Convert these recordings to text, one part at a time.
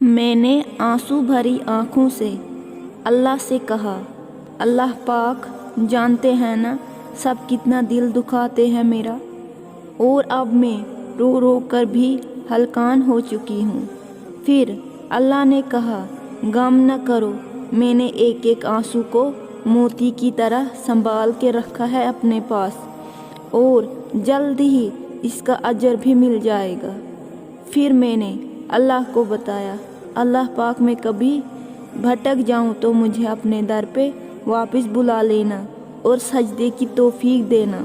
मैंने आंसू भरी आँखों से अल्लाह से कहा, अल्लाह पाक जानते हैं ना सब कितना दिल दुखाते हैं मेरा, और अब मैं रो रो कर भी हलकान हो चुकी हूँ। फिर अल्लाह ने कहा, गम न करो, मैंने एक एक आंसू को मोती की तरह संभाल के रखा है अपने पास, और जल्द ही इसका अजर भी मिल जाएगा। फिर मैंने अल्लाह को बताया, अल्लाह पाक मैं कभी भटक जाऊं तो मुझे अपने दर पे वापस बुला लेना और सजदे की तौफीक देना,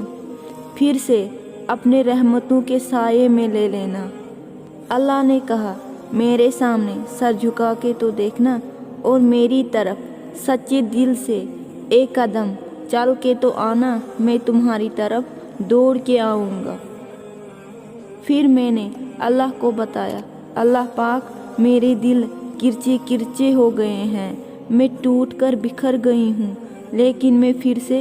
फिर से अपने रहमतों के साये में ले लेना। अल्लाह ने कहा, मेरे सामने सर झुका के तो देखना और मेरी तरफ सच्चे दिल से एक कदम चल के तो आना, मैं तुम्हारी तरफ दौड़ के आऊँगा। फिर मैंने अल्लाह को बताया, अल्लाह पाक मेरे दिल किरचे किरचे हो गए हैं, मैं टूट कर बिखर गई हूँ, लेकिन मैं फिर से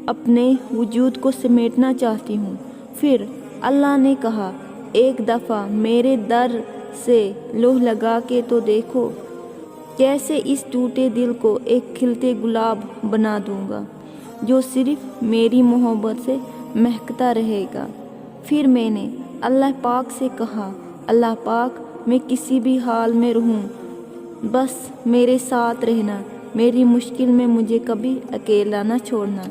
अपने वजूद को समेटना चाहती हूँ। फिर अल्लाह ने कहा, एक दफ़ा मेरे दर से लौह लगा के तो देखो, कैसे इस टूटे दिल को एक खिलते गुलाब बना दूँगा जो सिर्फ मेरी मोहब्बत से महकता रहेगा। फिर मैंने अल्लाह पाक से कहा, अल्लाह पाक मैं किसी भी हाल में रहूं, बस मेरे साथ रहना, मेरी मुश्किल में मुझे कभी अकेला न छोड़ना।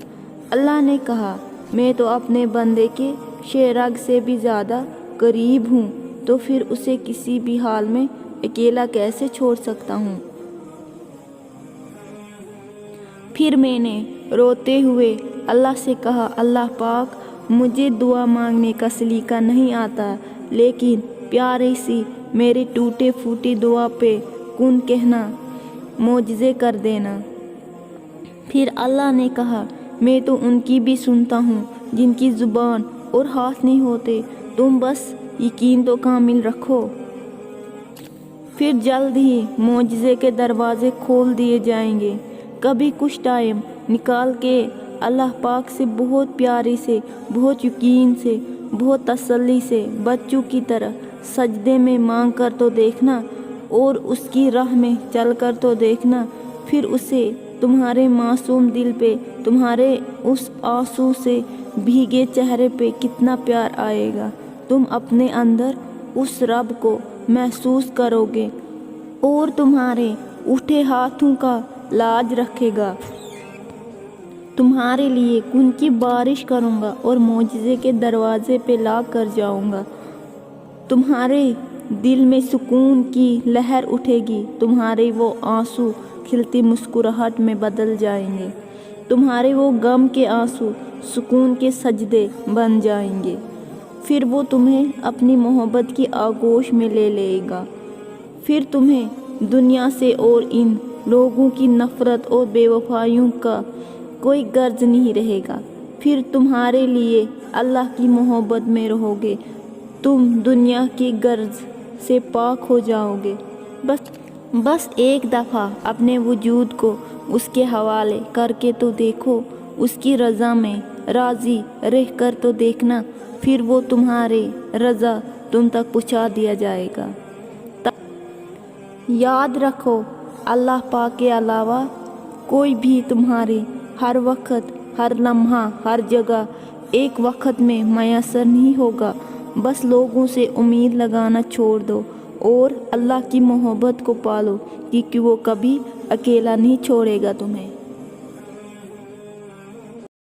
अल्लाह ने कहा, मैं तो अपने बंदे के शेरग से भी ज़्यादा करीब हूँ, तो फिर उसे किसी भी हाल में अकेला कैसे छोड़ सकता हूँ। फिर मैंने रोते हुए अल्लाह से कहा, अल्लाह पाक मुझे दुआ मांगने का सलीका नहीं आता, लेकिन प्यारी सी मेरे टूटे फूटे दुआ पे कुन कहना मोजज़े कर देना। फिर अल्लाह ने कहा, मैं तो उनकी भी सुनता हूँ जिनकी ज़ुबान और हाथ नहीं होते, तुम बस यकीन तो कामिल रखो। फिर जल्द ही मोजज़े के दरवाज़े खोल दिए जाएंगे। कभी कुछ टाइम निकाल के अल्लाह पाक से बहुत प्यारी से, बहुत यकीन से, बहुत तसल्ली से बच्चों की तरह सजदे में मांग कर तो देखना और उसकी राह में चल कर तो देखना। फिर उसे तुम्हारे मासूम दिल पे, तुम्हारे उस आंसू से भीगे चेहरे पे कितना प्यार आएगा। तुम अपने अंदर उस रब को महसूस करोगे और तुम्हारे उठे हाथों का लाज रखेगा। तुम्हारे लिए खून की बारिश करूँगा और मोजज़े के दरवाज़े पे ला कर जाऊँगा। तुम्हारे दिल में सुकून की लहर उठेगी, तुम्हारे वो आंसू खिलती मुस्कुराहट में बदल जाएंगे, तुम्हारे वो गम के आंसू सुकून के सजदे बन जाएंगे। फिर वो तुम्हें अपनी मोहब्बत की आगोश में ले लेगा। फिर तुम्हें दुनिया से और इन लोगों की नफ़रत और बेवफाइयों का कोई गर्ज नहीं रहेगा। फिर तुम्हारे लिए अल्लाह की मोहब्बत में रहोगे, तुम दुनिया की गर्ज से पाक हो जाओगे। बस एक दफ़ा अपने वजूद को उसके हवाले करके तो देखो, उसकी रज़ा में राज़ी रह कर तो देखना, फिर वो तुम्हारे रज़ा तुम तक पहुँचा दिया जाएगा। याद रखो, अल्लाह पाक के अलावा कोई भी तुम्हारे हर वक्त, हर लम्हा, हर जगह एक वक्त में मैसर नहीं होगा। बस लोगों से उम्मीद लगाना छोड़ दो और अल्लाह की मोहब्बत को पालो, क्योंकि वो कभी अकेला नहीं छोड़ेगा तुम्हें।